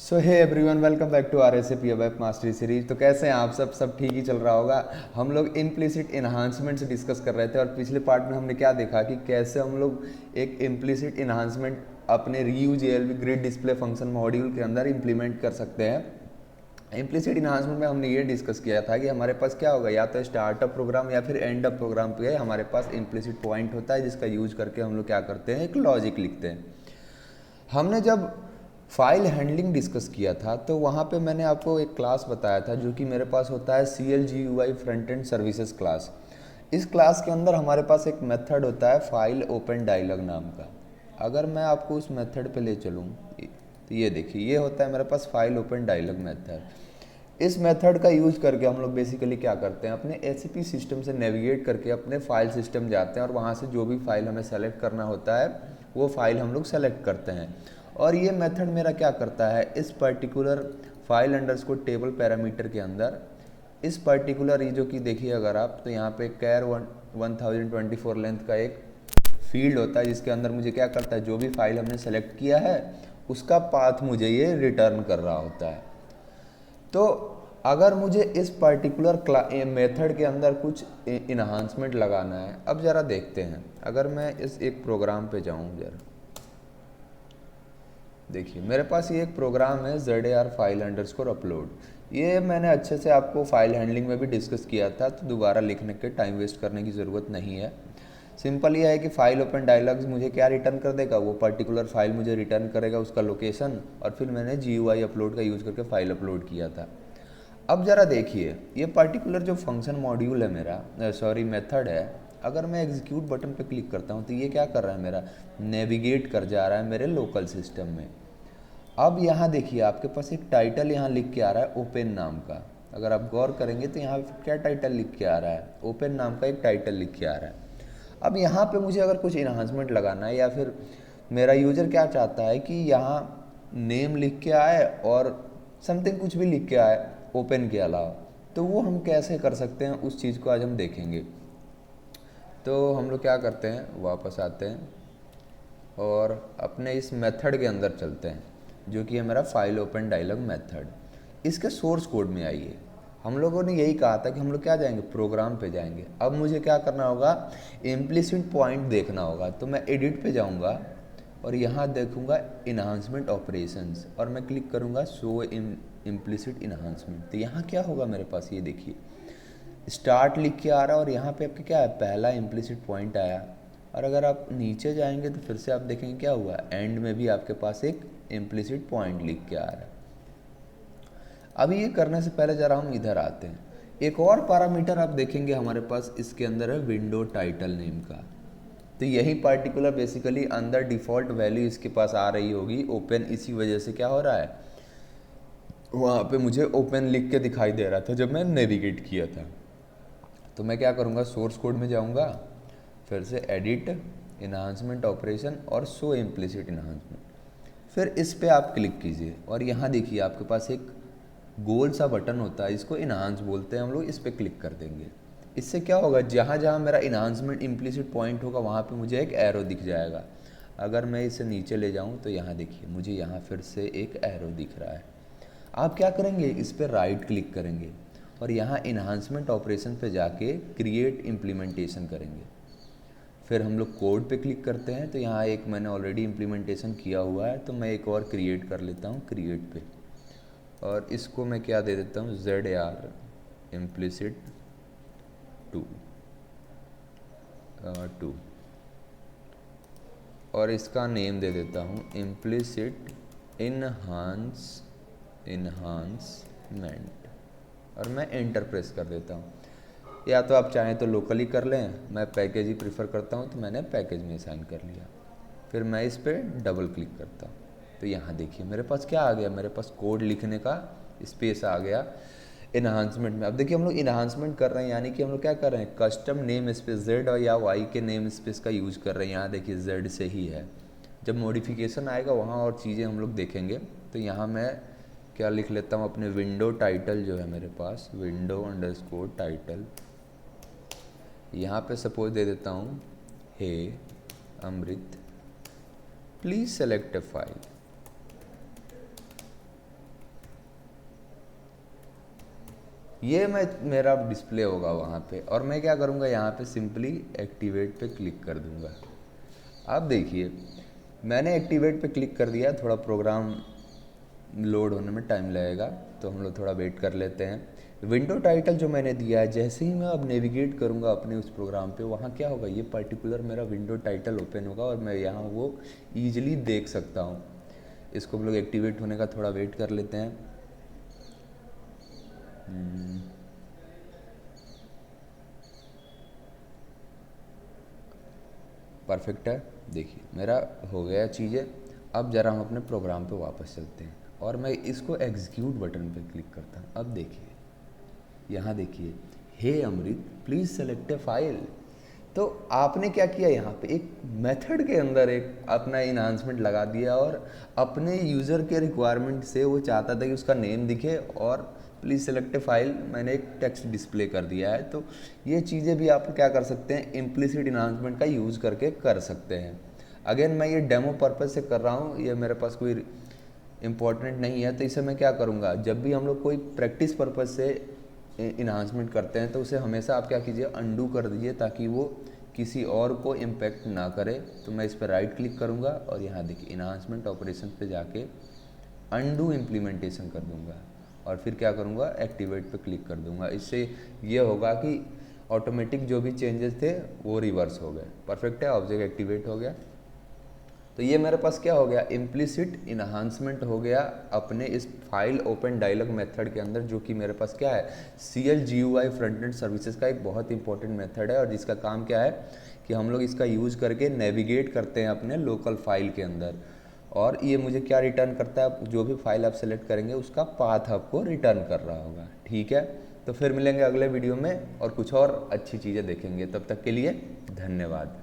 So hey everyone, welcome back to R S A P web mastery series. तो कैसे हैं आप सब ठीक ही चल रहा होगा। हम लोग इम्प्लिसिट इन्हांसमेंट से डिस्कस कर रहे थे और पिछले पार्ट में हमने क्या देखा कि कैसे हम लोग एक इम्प्लिसिट इन्हांसमेंट अपने reuse ALB grid display function module के अंदर इम्प्लीमेंट कर सकते हैं। इम्प्लिसिट इन्हांसमेंट में हमने ये डिस्कस किया था कि हमारे पास क्या होगा, या तो स्टार्टअप प्रोग्राम या फिर एंड अप प्रोग्राम पे हमारे पास इम्प्लिसिट पॉइंट होता है जिसका यूज करके हम लोग क्या करते हैं, एक लॉजिक लिखते हैं। हमने जब फाइल हैंडलिंग डिस्कस किया था तो वहाँ पे मैंने आपको एक क्लास बताया था जो कि मेरे पास होता है CLGUI front end services class. इस क्लास के अंदर हमारे पास एक मेथड होता है फाइल ओपन डायलॉग नाम का। अगर मैं आपको उस मेथड पे ले चलूँ तो ये देखिए, ये होता है मेरे पास फाइल ओपन डायलॉग मेथड। इस मेथड का यूज करके हम लोग बेसिकली क्या करते हैं, अपने SAP सिस्टम से नेविगेट करके अपने फाइल सिस्टम जाते हैं और वहाँ से जो भी फाइल हमें सेलेक्ट करना होता है वो फाइल हम लोग सेलेक्ट करते हैं। और ये मेथड मेरा क्या करता है, इस particular file underscore table parameter के अंदर इस पर्टिकुलर ये जो कि देखिए अगर आप तो यहाँ पे कैर 1024 लेंथ का एक फील्ड होता है जिसके अंदर मुझे क्या करता है, जो भी फाइल हमने सेलेक्ट किया है उसका पाथ मुझे ये रिटर्न कर रहा होता है। तो अगर मुझे इस पर्टिकुलर मेथड के अंदर कुछ इन्हांसमेंट लगाना है, अब ज़रा देखते हैं। अगर मैं इस एक प्रोग्राम पे जाऊँ, ज़रा देखिए मेरे पास ये एक प्रोग्राम है ZAR फाइल अंडरस्कोर अपलोड। ये मैंने अच्छे से आपको फाइल हैंडलिंग में भी डिस्कस किया था, तो दोबारा लिखने के टाइम वेस्ट करने की ज़रूरत नहीं है। सिंपल ये है कि फाइल ओपन डायलॉग्स मुझे क्या रिटर्न कर देगा, वो पर्टिकुलर फाइल मुझे रिटर्न करेगा उसका लोकेशन, और फिर मैंने GUI अपलोड का यूज़ करके फाइल अपलोड किया था। अब ज़रा देखिए, ये पर्टिकुलर जो फंक्शन मॉड्यूल है मेरा, सॉरी मेथड है, अगर मैं एग्जीक्यूट बटन पर क्लिक करता हूँ तो ये क्या कर रहा है, मेरा नेविगेट कर जा रहा है मेरे लोकल सिस्टम में। अब यहाँ देखिए आपके पास एक टाइटल यहाँ लिख के आ रहा है ओपन नाम का। अगर आप गौर करेंगे तो यहाँ क्या टाइटल लिख के आ रहा है, ओपन नाम का एक टाइटल लिख के आ रहा है। अब यहाँ पे मुझे अगर कुछ इन्हांसमेंट लगाना है या फिर मेरा यूज़र क्या चाहता है कि यहाँ नेम लिख के आए और समथिंग कुछ भी लिख के आए ओपन के अलावा, तो वो हम कैसे कर सकते हैं उस चीज़ को आज हम देखेंगे। तो हम लोग क्या करते हैं, वापस आते हैं और अपने इस मेथड के अंदर चलते हैं जो कि है मेरा फाइल ओपन डायलॉग मेथड। इसके सोर्स कोड में आइए। हम लोगों ने यही कहा था कि हम लोग क्या जाएंगे, प्रोग्राम पे जाएंगे। अब मुझे क्या करना होगा, इम्प्लिसिट पॉइंट देखना होगा। तो मैं एडिट पे जाऊंगा और यहाँ देखूंगा इन्हांसमेंट ऑपरेशंस और मैं क्लिक करूँगा शो इम्प्लिसिट इन्हांसमेंट। तो यहाँ क्या होगा मेरे पास, ये देखिए स्टार्ट लिख के आ रहा है और यहाँ पे आपके क्या है, पहला इम्प्लिसिट पॉइंट आया। और अगर आप नीचे जाएंगे तो फिर से आप देखेंगे क्या हुआ, एंड में भी आपके पास एक इम्प्लिसिट पॉइंट लिख के आ रहा है। अभी ये करने से पहले जरा हम इधर आते हैं। एक और पैरामीटर आप देखेंगे हमारे पास इसके अंदर है विंडो टाइटल नेम का। तो यही पर्टिकुलर बेसिकली अंदर डिफ़ॉल्ट वैल्यू इसके पास आ रही होगी ओपन, इसी वजह से क्या हो रहा है, वहाँ पे मुझे ओपन लिख के दिखाई दे रहा था जब मैं नेविगेट किया था। तो मैं क्या करूँगा, सोर्स कोड में जाऊँगा, फिर से एडिट, इन्हांसमेंट ऑपरेशन और शो इम्प्लिसिट इन्हांसमेंट, फिर इस पे आप क्लिक कीजिए और यहाँ देखिए आपके पास एक गोल सा बटन होता है, इसको इन्हांस बोलते हैं हम लोग। इस पे क्लिक कर देंगे। इससे क्या होगा, जहाँ जहाँ मेरा इन्हांसमेंट इम्प्लिसिट पॉइंट होगा वहाँ पे मुझे एक एरो दिख जाएगा। अगर मैं इसे नीचे ले जाऊँ तो यहाँ देखिए मुझे यहाँ फिर से एक एरो दिख रहा है। आप क्या करेंगे, इस पर राइट क्लिक करेंगे और यहाँ इन्हांसमेंट ऑपरेशन पे जाके क्रिएट इम्प्लीमेंटेशन करेंगे। फिर हम लोग कोड पे क्लिक करते हैं तो यहाँ एक मैंने ऑलरेडी इम्प्लीमेंटेशन किया हुआ है, तो मैं एक और क्रिएट कर लेता हूँ क्रिएट पे, और इसको मैं क्या दे देता हूँ, ZAR इम्प्लिसिट 2 और इसका नेम दे देता हूँ इम्प्लिसिट इन्हांसमेंट और मैं एंटर प्रेस कर देता हूँ। या तो आप चाहें तो लोकली कर लें, मैं पैकेज ही प्रीफर करता हूँ तो मैंने पैकेज में साइन कर लिया। फिर मैं इस पर डबल क्लिक करता हूँ तो यहाँ देखिए मेरे पास क्या आ गया, मेरे पास कोड लिखने का स्पेस आ गया इन्हांसमेंट में। अब देखिए हम लोग इन्हांसमेंट कर रहे हैं, यानी कि हम लोग क्या कर रहे हैं, कस्टम नेम स्पेस Z और या Y के नेम स्पेस का यूज़ कर रहे हैं। यहाँ देखिए Z से ही है। जब मॉडिफिकेशन आएगा वहाँ और चीज़ें हम लोग देखेंगे। तो यहाँ मैं क्या लिख लेता हूँ, अपने विंडो टाइटल जो है मेरे पास, विंडो अंडरस्कोर टाइटल, यहाँ पे सपोज दे देता हूँ हे अमृत प्लीज़ सेलेक्ट अ फाइल। ये मैं मेरा डिस्प्ले होगा वहाँ पे, और मैं क्या करूँगा यहाँ पे सिंपली एक्टिवेट पे क्लिक कर दूँगा। अब देखिए मैंने एक्टिवेट पे क्लिक कर दिया, थोड़ा प्रोग्राम लोड होने में टाइम लगेगा तो हम लोग थोड़ा वेट कर लेते हैं। विंडो टाइटल जो मैंने दिया है, जैसे ही मैं अब नेविगेट करूँगा अपने उस प्रोग्राम पे, वहाँ क्या होगा, ये पर्टिकुलर मेरा विंडो टाइटल ओपन होगा और मैं यहाँ वो ईजिली देख सकता हूँ। इसको हम लोग एक्टिवेट होने का थोड़ा वेट कर लेते हैं। परफेक्ट है, देखिए मेरा हो गया चीज़ें। अब ज़रा हम अपने प्रोग्राम पे वापस चलते हैं और मैं इसको एग्जीक्यूट बटन पे क्लिक करता हूँ। अब देखिए यहाँ देखिए, हे अमृत प्लीज़ सेलेक्ट ए फाइल। तो आपने क्या किया, यहाँ पे एक मेथड के अंदर एक अपना इन्हांसमेंट लगा दिया और अपने यूज़र के रिक्वायरमेंट से वो चाहता था कि उसका नेम दिखे और प्लीज़ सेलेक्ट ए फाइल, मैंने एक टेक्स्ट डिस्प्ले कर दिया है। तो ये चीज़ें भी आप क्या कर सकते हैं, इम्प्लिसिट इन्हांसमेंट का यूज़ करके कर सकते हैं। अगेन मैं ये डेमो पर्पज़ से कर रहा हूँ, ये मेरे पास कोई इम्पोर्टेंट नहीं है, तो इसे मैं क्या करूँगा, जब भी हम लोग कोई प्रैक्टिस पर्पज़ से इन्हांसमेंट करते हैं तो उसे हमेशा आप क्या कीजिए, अंडू कर दीजिए ताकि वो किसी और को इम्पेक्ट ना करे। तो मैं इस पर राइट क्लिक करूँगा और यहाँ देखिए इन्हांसमेंट ऑपरेशन पे जाके अंडू इम्प्लीमेंटेशन कर दूँगा और फिर क्या करूँगा, एक्टिवेट पे क्लिक कर दूँगा। इससे ये होगा कि ऑटोमेटिक जो भी चेंजेस थे वो रिवर्स हो गए। परफेक्ट है, ऑब्जेक्ट एक्टिवेट हो गया। तो ये मेरे पास क्या हो गया, इम्प्लिसिट इन्हांसमेंट हो गया अपने इस फाइल ओपन डायलॉग मेथड के अंदर, जो कि मेरे पास क्या है, CLGUI फ्रंट एंड सर्विसेज का एक बहुत इंपॉर्टेंट मेथड है और जिसका काम क्या है कि हम लोग इसका यूज़ करके नेविगेट करते हैं अपने लोकल फाइल के अंदर। और ये मुझे क्या रिटर्न करता है, जो भी फाइल आप सेलेक्ट करेंगे उसका पाथ आपको रिटर्न कर रहा होगा। ठीक है, तो फिर मिलेंगे अगले वीडियो में और कुछ और अच्छी चीज़ें देखेंगे। तब तक के लिए धन्यवाद।